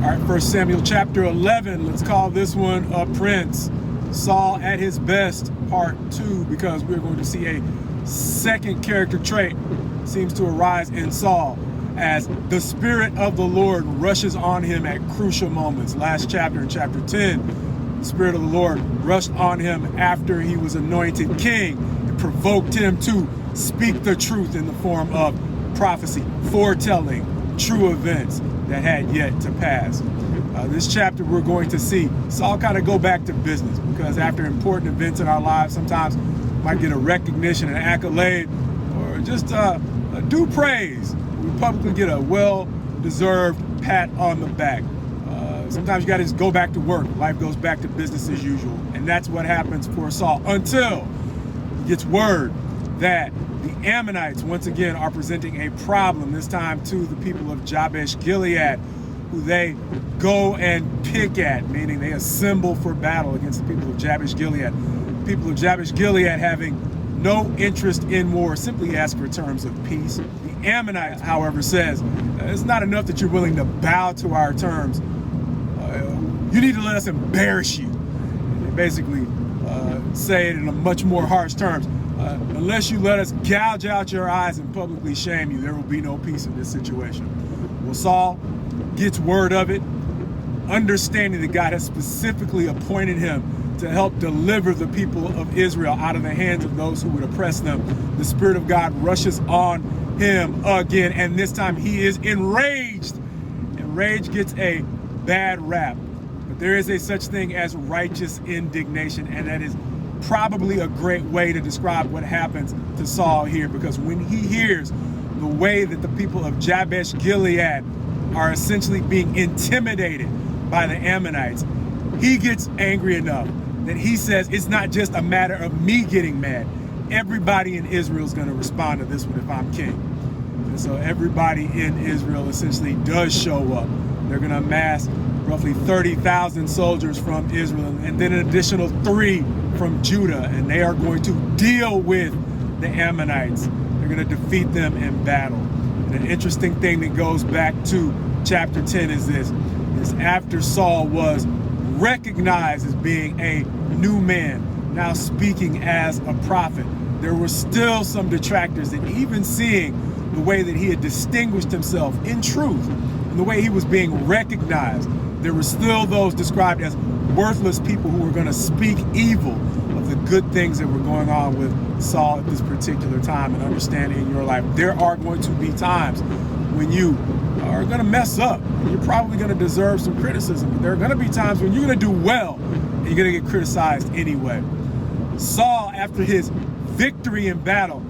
All right, 1 Samuel chapter 11, let's call this one a prince. Saul at his best, part 2, because we're going to see a second character trait seems to arise in Saul as the Spirit of the Lord rushes on him at crucial moments. Last chapter, in chapter 10, the Spirit of the Lord rushed on him after he was anointed king and provoked him to speak the truth in the form of prophecy, foretelling true events that had yet to pass. This chapter we're going to see Saul kind of go back to business, because after important events in our lives, sometimes might get a recognition, an accolade, or just a due praise. We publicly get a well-deserved pat on the back. Sometimes you got to just go back to work. Life goes back to business as usual. And that's what happens for Saul until he gets word that the Ammonites once again are presenting a problem, this time to the people of Jabesh Gilead, who they go and pick at, meaning they assemble for battle against the people of Jabesh Gilead. The people of Jabesh Gilead, having no interest in war, simply ask for terms of peace. The Ammonites, however, says, it's not enough that you're willing to bow to our terms. You need to let us embarrass you. And they basically say it in a much more harsh terms. Unless you let us gouge out your eyes and publicly shame you, there will be no peace in this situation. Well, Saul gets word of it, understanding that God has specifically appointed him to help deliver the people of Israel out of the hands of those who would oppress them. The Spirit of God rushes on him again, and this time he is enraged. And rage gets a bad rap. But there is a such thing as righteous indignation, and that is probably a great way to describe what happens to Saul here, because when he hears the way that the people of Jabesh Gilead are essentially being intimidated by the Ammonites, he gets angry enough that he says it's not just a matter of me getting mad. Everybody in Israel is going to respond to this one if I'm king. And so everybody in Israel essentially does show up. They're going to amass roughly 30,000 soldiers from Israel, and then an additional 3 from Judah, and they are going to deal with the Ammonites. They're going to defeat them in battle. And an interesting thing that goes back to chapter 10 is this, is after Saul was recognized as being a new man, now speaking as a prophet, there were still some detractors that, even seeing the way that he had distinguished himself in truth and the way he was being recognized, there were still those described as worthless people who were going to speak evil of the good things that were going on with Saul at this particular time. And understanding in your life, there are going to be times when you are going to mess up. You're probably going to deserve some criticism. But there are going to be times when you're going to do well and you're going to get criticized anyway. Saul, after his victory in battle,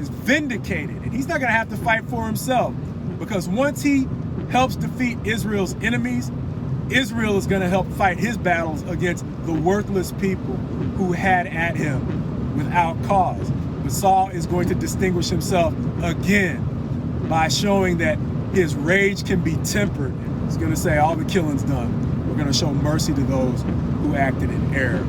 is vindicated, and he's not going to have to fight for himself, because once he helps defeat Israel's enemies, Israel is going to help fight his battles against the worthless people who had at him without cause. But Saul is going to distinguish himself again by showing that his rage can be tempered. He's going to say, all the killing's done. We're going to show mercy to those who acted in error.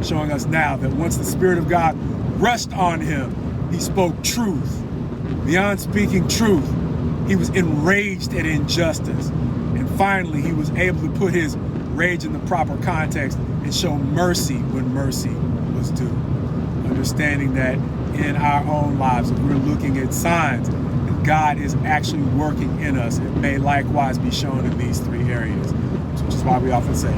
Showing us now that once the Spirit of God rushed on him, he spoke truth. Beyond speaking truth, he was enraged at injustice. And finally, he was able to put his rage in the proper context and show mercy when mercy was due. Understanding that in our own lives, if we're looking at signs that God is actually working in us, it may likewise be shown in these 3 areas, which is why we often say,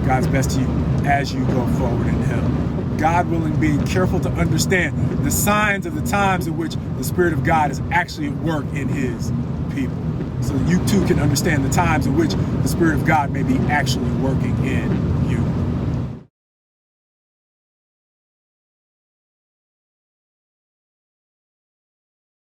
God's best to you as you go forward in him. God willing, being careful to understand the signs of the times in which the Spirit of God is actually at work in his people, so that you too can understand the times in which the Spirit of God may be actually working in